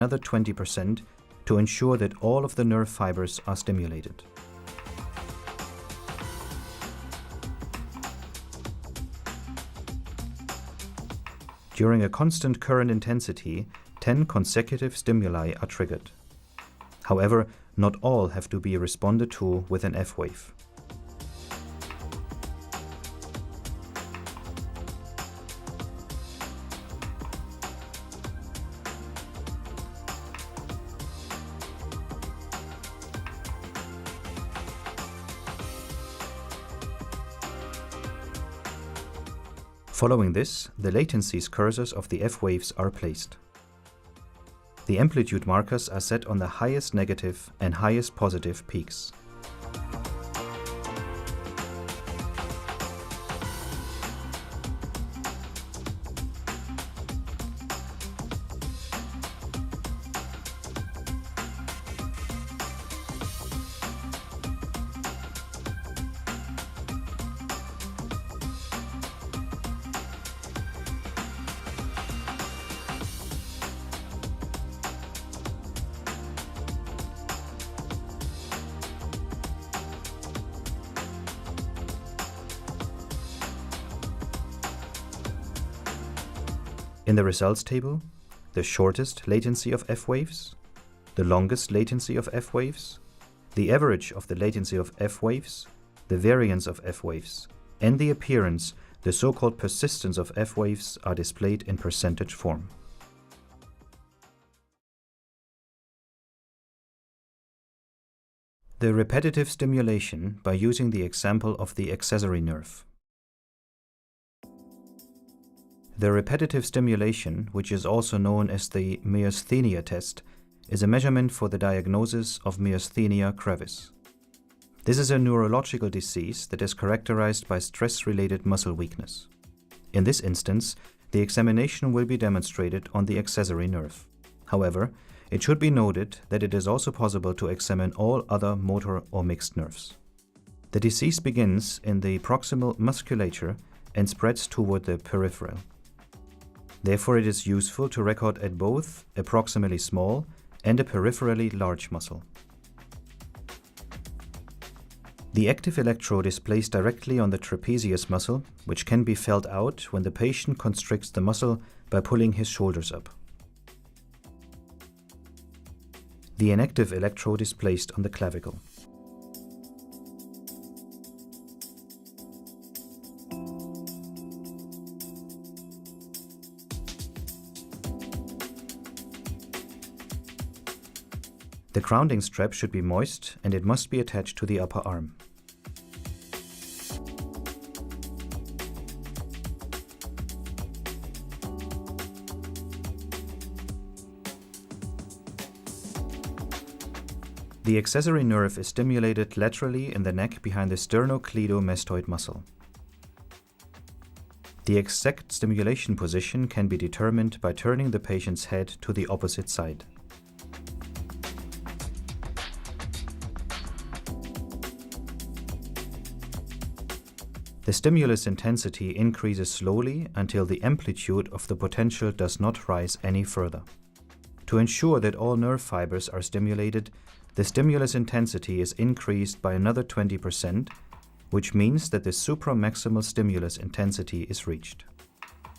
another 20% to ensure that all of the nerve fibers are stimulated. During a constant current intensity, 10 consecutive stimuli are triggered. However, not all have to be responded to with an F-wave. Following this, the latencies cursors of the F-waves are placed. The amplitude markers are set on the highest negative and highest positive peaks. In the results table, the shortest latency of F-waves, the longest latency of F-waves, the average of the latency of F-waves, the variance of F-waves, and the appearance, the so-called persistence of F-waves, are displayed in percentage form. The repetitive stimulation by using the example of the accessory nerve. The repetitive stimulation, which is also known as the myasthenia test, is a measurement for the diagnosis of myasthenia gravis. This is a neurological disease that is characterized by stress-related muscle weakness. In this instance, the examination will be demonstrated on the accessory nerve. However, it should be noted that it is also possible to examine all other motor or mixed nerves. The disease begins in the proximal musculature and spreads toward the peripheral. Therefore, it is useful to record at both a proximally small and a peripherally large muscle. The active electrode is placed directly on the trapezius muscle, which can be felt out when the patient constricts the muscle by pulling his shoulders up. The inactive electrode is placed on the clavicle. The grounding strap should be moist and it must be attached to the upper arm. The accessory nerve is stimulated laterally in the neck behind the sternocleidomastoid muscle. The exact stimulation position can be determined by turning the patient's head to the opposite side. The stimulus intensity increases slowly until the amplitude of the potential does not rise any further. To ensure that all nerve fibers are stimulated, the stimulus intensity is increased by another 20%, which means that the supramaximal stimulus intensity is reached.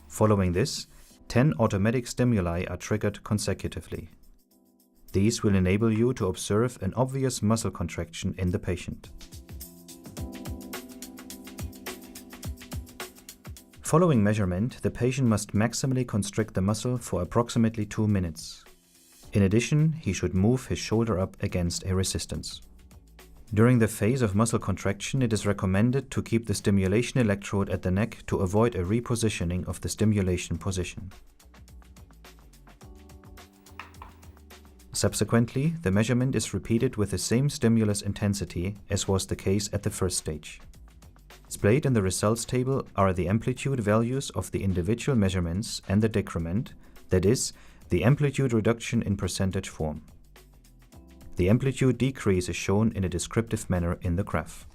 Following this, 10 automatic stimuli are triggered consecutively. These will enable you to observe an obvious muscle contraction in the patient. Following measurement, the patient must maximally constrict the muscle for approximately 2 minutes. In addition, he should move his shoulder up against a resistance. During the phase of muscle contraction, it is recommended to keep the stimulation electrode at the neck to avoid a repositioning of the stimulation position. Subsequently, the measurement is repeated with the same stimulus intensity as was the case at the first stage. Displayed in the results table are the amplitude values of the individual measurements and the decrement, that is, the amplitude reduction in percentage form. The amplitude decrease is shown in a descriptive manner in the graph.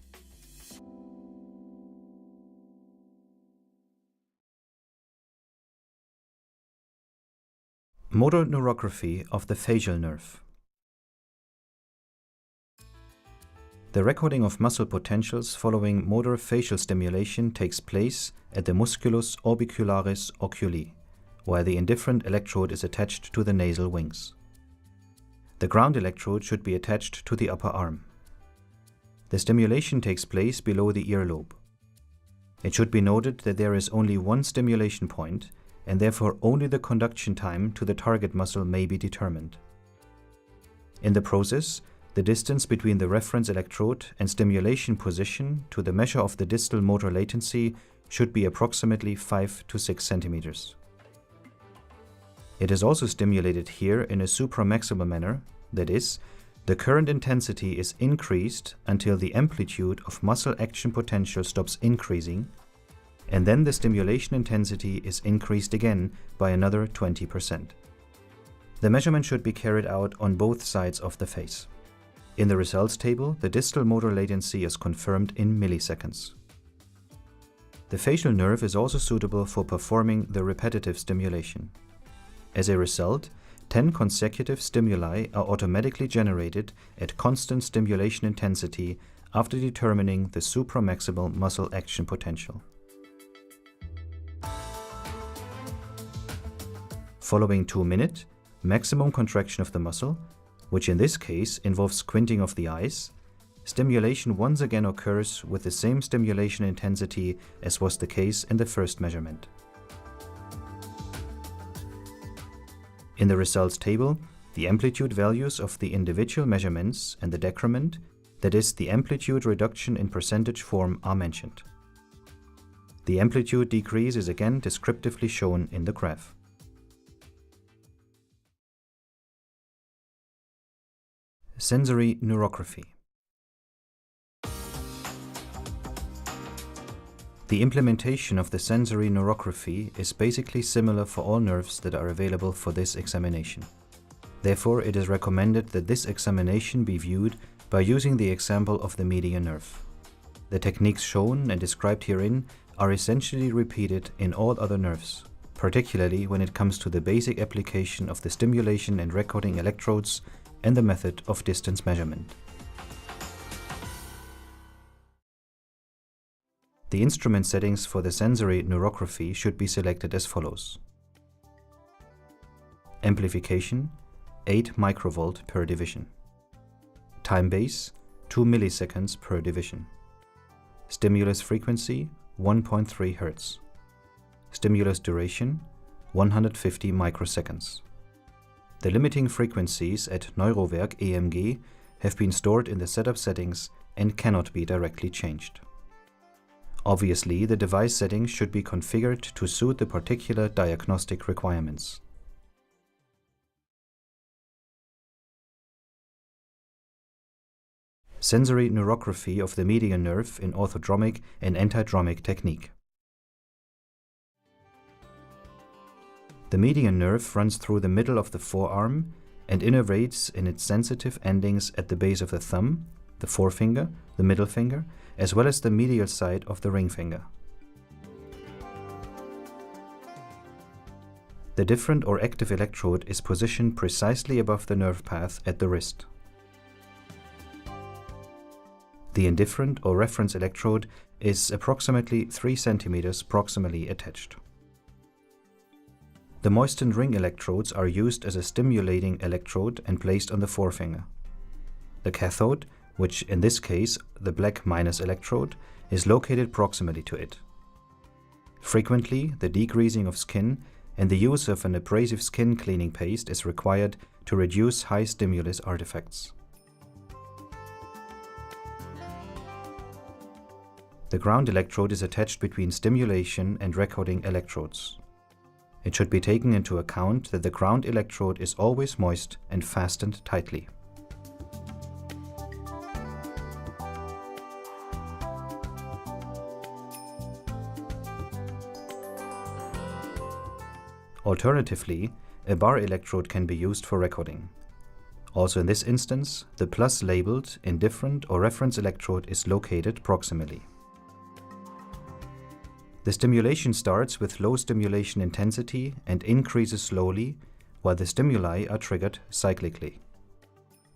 Motor neurography of the facial nerve. The recording of muscle potentials following motor facial stimulation takes place at the musculus orbicularis oculi, while the indifferent electrode is attached to the nasal wings. The ground electrode should be attached to the upper arm. The stimulation takes place below the earlobe. It should be noted that there is only one stimulation point, and therefore only the conduction time to the target muscle may be determined. In the process, the distance between the reference electrode and stimulation position to the measure of the distal motor latency should be approximately 5 to 6 centimeters. It is also stimulated here in a supramaximal manner, that is, the current intensity is increased until the amplitude of muscle action potential stops increasing, and then the stimulation intensity is increased again by another 20%. The measurement should be carried out on both sides of the face. In the results table, the distal motor latency is confirmed in milliseconds. The facial nerve is also suitable for performing the repetitive stimulation. As a result, 10 consecutive stimuli are automatically generated at constant stimulation intensity after determining the supramaximal muscle action potential. Following 2 minutes, maximum contraction of the muscle, which in this case involves squinting of the eyes, stimulation once again occurs with the same stimulation intensity as was the case in the first measurement. In the results table, the amplitude values of the individual measurements and the decrement, that is, the amplitude reduction in percentage form, are mentioned. The amplitude decrease is again descriptively shown in the graph. Sensory neurography. The implementation of the sensory neurography is basically similar for all nerves that are available for this examination. Therefore, it is recommended that this examination be viewed by using the example of the median nerve. The techniques shown and described herein are essentially repeated in all other nerves, particularly when it comes to the basic application of the stimulation and recording electrodes and the method of distance measurement. The instrument settings for the sensory neurography should be selected as follows. Amplification, 8 microvolt per division. Time base, 2 milliseconds per division. Stimulus frequency, 1.3 Hz. Stimulus duration, 150 microseconds. The limiting frequencies at Neurowerk EMG have been stored in the setup settings and cannot be directly changed. Obviously, the device settings should be configured to suit the particular diagnostic requirements. Sensory neurography of the median nerve in orthodromic and antidromic technique. The median nerve runs through the middle of the forearm and innervates in its sensitive endings at the base of the thumb, the forefinger, the middle finger, as well as the medial side of the ring finger. The different or active electrode is positioned precisely above the nerve path at the wrist. The indifferent or reference electrode is approximately 3 centimeters proximally attached. The moistened ring electrodes are used as a stimulating electrode and placed on the forefinger. The cathode, which in this case the black minus electrode, is located proximally to it. Frequently, the degreasing of skin and the use of an abrasive skin cleaning paste is required to reduce high stimulus artifacts. The ground electrode is attached between stimulation and recording electrodes. It should be taken into account that the ground electrode is always moist and fastened tightly. Alternatively, a bar electrode can be used for recording. Also in this instance, the plus labeled indifferent or reference electrode is located proximally. The stimulation starts with low stimulation intensity and increases slowly, while the stimuli are triggered cyclically.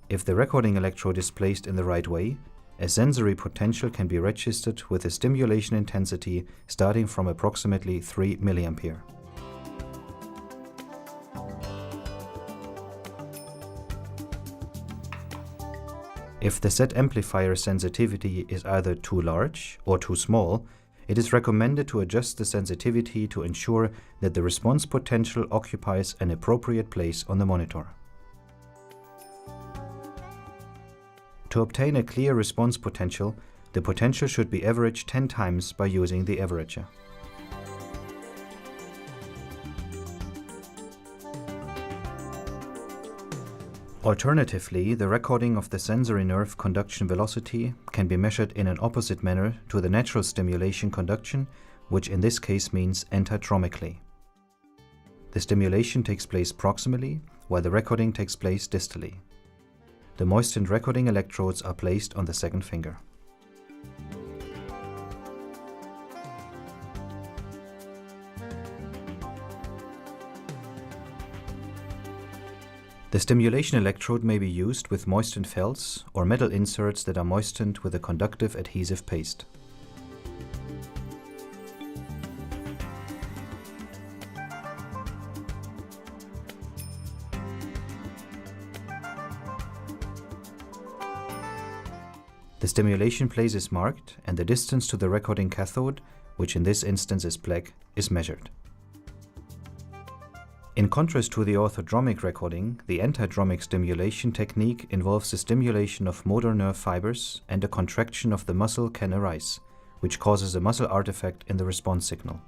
If the recording electrode is placed in the right way, a sensory potential can be registered with a stimulation intensity starting from approximately 3 mA. If the set amplifier sensitivity is either too large or too small, it is recommended to adjust the sensitivity to ensure that the response potential occupies an appropriate place on the monitor. To obtain a clear response potential, the potential should be averaged 10 times by using the averager. Alternatively, the recording of the sensory nerve conduction velocity can be measured in an opposite manner to the natural stimulation conduction, which in this case means antidromically. The stimulation takes place proximally, while the recording takes place distally. The moistened recording electrodes are placed on the second finger. The stimulation electrode may be used with moistened felts or metal inserts that are moistened with a conductive adhesive paste. The stimulation place is marked and the distance to the recording cathode, which in this instance is black, is measured. In contrast to the orthodromic recording, the antidromic stimulation technique involves the stimulation of motor nerve fibers and a contraction of the muscle can arise, which causes a muscle artifact in the response signal.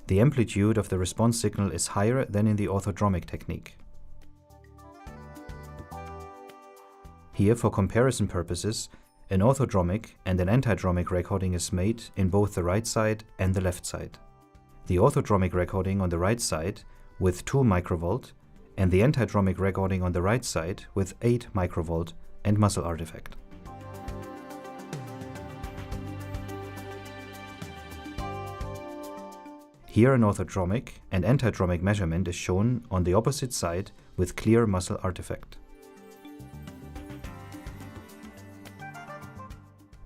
The amplitude of the response signal is higher than in the orthodromic technique. Here, for comparison purposes, an orthodromic and an antidromic recording is made in both the right side and the left side. The orthodromic recording on the right side with 2 microvolt and the antidromic recording on the right side with 8 microvolt and muscle artifact. Here an orthodromic and antidromic measurement is shown on the opposite side with clear muscle artifact.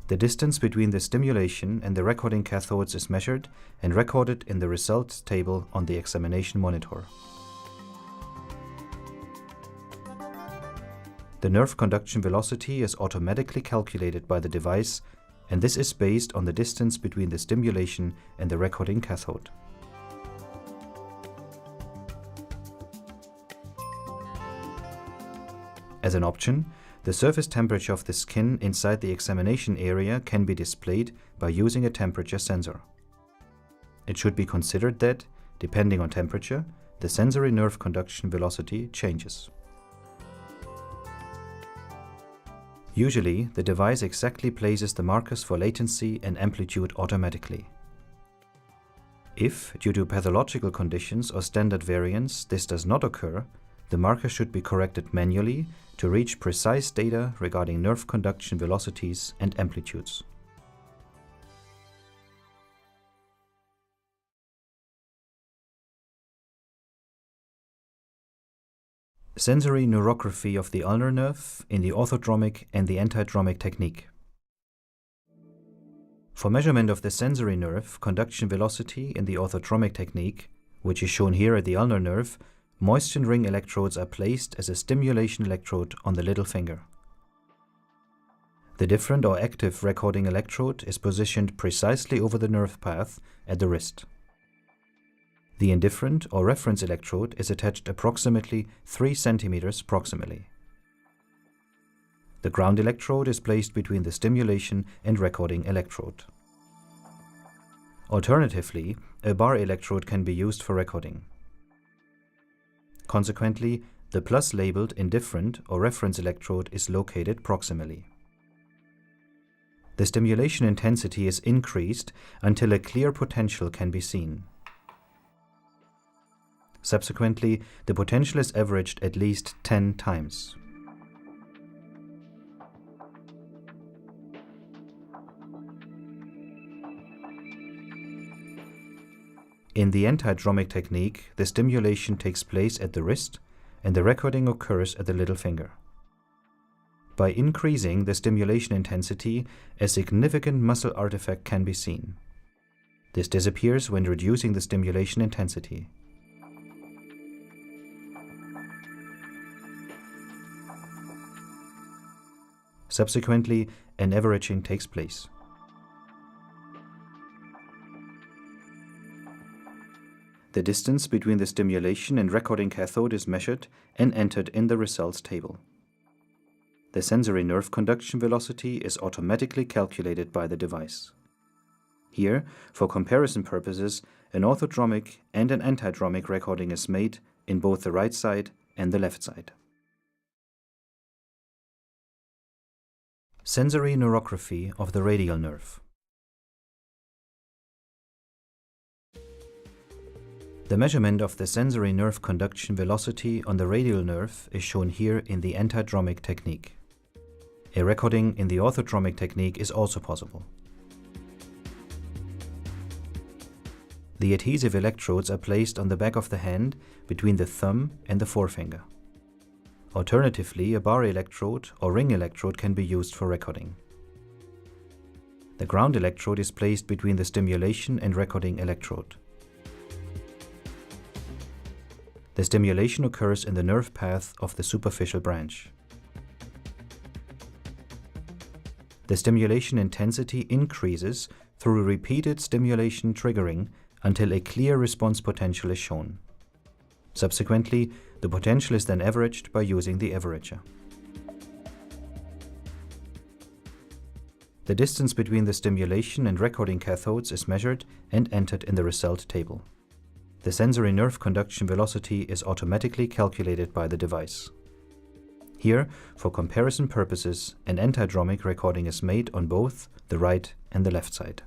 The distance between the stimulation and the recording cathodes is measured and recorded in the results table on the examination monitor. The nerve conduction velocity is automatically calculated by the device, and this is based on the distance between the stimulation and the recording cathode. As an option, the surface temperature of the skin inside the examination area can be displayed by using a temperature sensor. It should be considered that, depending on temperature, the sensory nerve conduction velocity changes. Usually, the device exactly places the markers for latency and amplitude automatically. If, due to pathological conditions or standard variance, this does not occur, the marker should be corrected manually to reach precise data regarding nerve conduction velocities and amplitudes. Sensory neurography of the ulnar nerve in the orthodromic and the antidromic technique. For measurement of the sensory nerve conduction velocity in the orthodromic technique, which is shown here at the ulnar nerve, moistened ring electrodes are placed as a stimulation electrode on the little finger. The different or active recording electrode is positioned precisely over the nerve path at the wrist. The indifferent or reference electrode is attached approximately 3 cm proximally. The ground electrode is placed between the stimulation and recording electrode. Alternatively, a bar electrode can be used for recording. Consequently, the plus labeled indifferent or reference electrode is located proximally. The stimulation intensity is increased until a clear potential can be seen. Subsequently, the potential is averaged at least 10 times. In the antidromic technique, the stimulation takes place at the wrist and the recording occurs at the little finger. By increasing the stimulation intensity, a significant muscle artifact can be seen. This disappears when reducing the stimulation intensity. Subsequently, an averaging takes place. The distance between the stimulation and recording cathode is measured and entered in the results table. The sensory nerve conduction velocity is automatically calculated by the device. Here, for comparison purposes, an orthodromic and an antidromic recording is made in both the right side and the left side. Sensory neurography of the radial nerve. The measurement of the sensory nerve conduction velocity on the radial nerve is shown here in the antidromic technique. A recording in the orthodromic technique is also possible. The adhesive electrodes are placed on the back of the hand between the thumb and the forefinger. Alternatively, a bar electrode or ring electrode can be used for recording. The ground electrode is placed between the stimulation and recording electrode. The stimulation occurs in the nerve path of the superficial branch. The stimulation intensity increases through repeated stimulation triggering until a clear response potential is shown. Subsequently, the potential is then averaged by using the averager. The distance between the stimulation and recording cathodes is measured and entered in the result table. The sensory nerve conduction velocity is automatically calculated by the device. Here, for comparison purposes, an antidromic recording is made on both the right and the left side.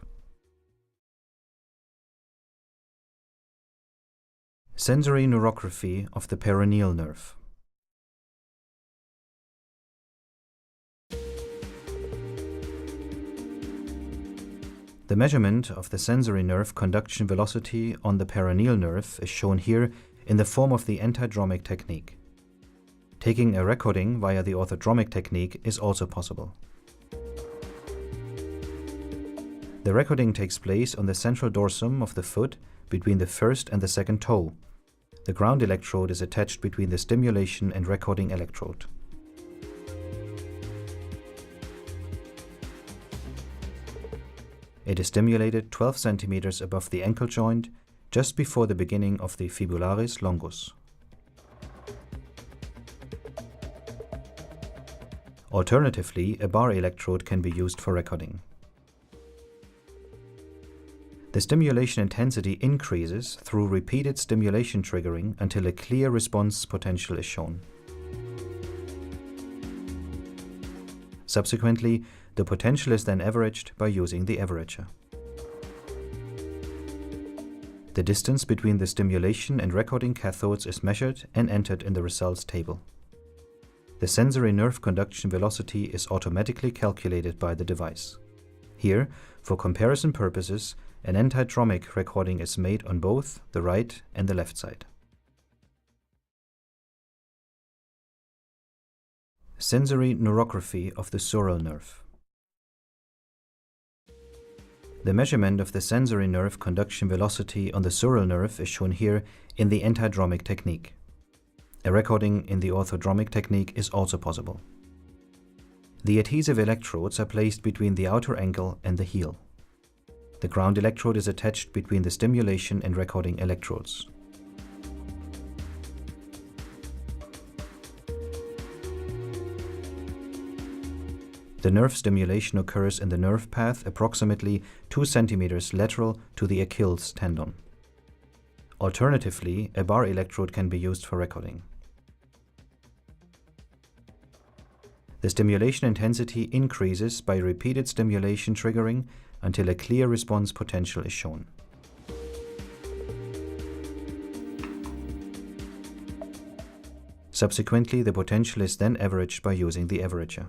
Sensory neurography of the peroneal nerve. The measurement of the sensory nerve conduction velocity on the peroneal nerve is shown here in the form of the antidromic technique. Taking a recording via the orthodromic technique is also possible. The recording takes place on the central dorsum of the foot between the first and the second toe. The ground electrode is attached between the stimulation and recording electrode. It is stimulated 12 cm above the ankle joint, just before the beginning of the fibularis longus. Alternatively, a bar electrode can be used for recording. The stimulation intensity increases through repeated stimulation triggering until a clear response potential is shown. Subsequently, the potential is then averaged by using the averager. The distance between the stimulation and recording cathodes is measured and entered in the results table. The sensory nerve conduction velocity is automatically calculated by the device. Here, for comparison purposes, an antidromic recording is made on both the right and the left side. Sensory neurography of the sural nerve. The measurement of the sensory nerve conduction velocity on the sural nerve is shown here in the antidromic technique. A recording in the orthodromic technique is also possible. The adhesive electrodes are placed between the outer ankle and the heel. The ground electrode is attached between the stimulation and recording electrodes. The nerve stimulation occurs in the nerve path approximately 2 cm lateral to the Achilles tendon. Alternatively, a bar electrode can be used for recording. The stimulation intensity increases by repeated stimulation triggering until a clear response potential is shown. Subsequently, the potential is then averaged by using the averager.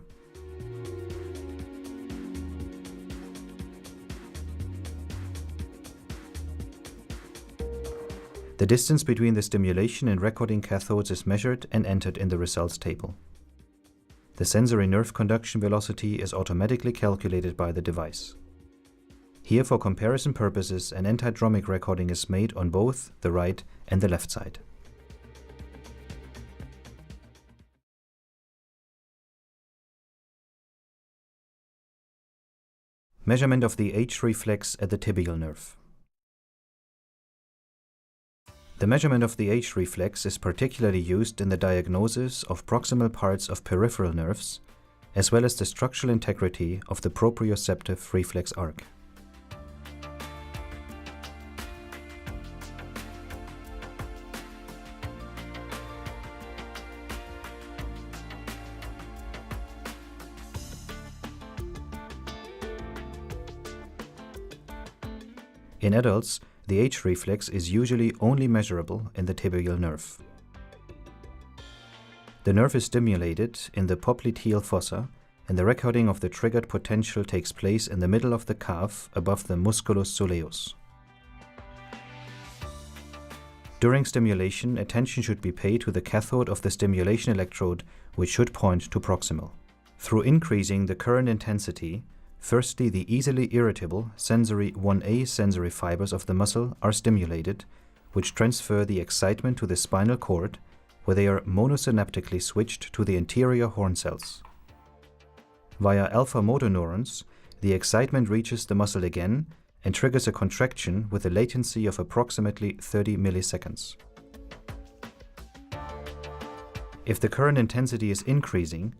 The distance between the stimulation and recording cathodes is measured and entered in the results table. The sensory nerve conduction velocity is automatically calculated by the device. Here, for comparison purposes, an antidromic recording is made on both the right and the left side. Measurement of the H reflex at the tibial nerve. The measurement of the H reflex is particularly used in the diagnosis of proximal parts of peripheral nerves, as well as the structural integrity of the proprioceptive reflex arc. In adults, the H reflex is usually only measurable in the tibial nerve. The nerve is stimulated in the popliteal fossa, and the recording of the triggered potential takes place in the middle of the calf above the musculus soleus. During stimulation, attention should be paid to the cathode of the stimulation electrode, which should point to proximal. Through increasing the current intensity, firstly, the easily irritable sensory 1A sensory fibers of the muscle are stimulated, which transfer the excitement to the spinal cord, where they are monosynaptically switched to the anterior horn cells. Via alpha motor neurons, the excitement reaches the muscle again and triggers a contraction with a latency of approximately 30 milliseconds. If the current intensity is increasing,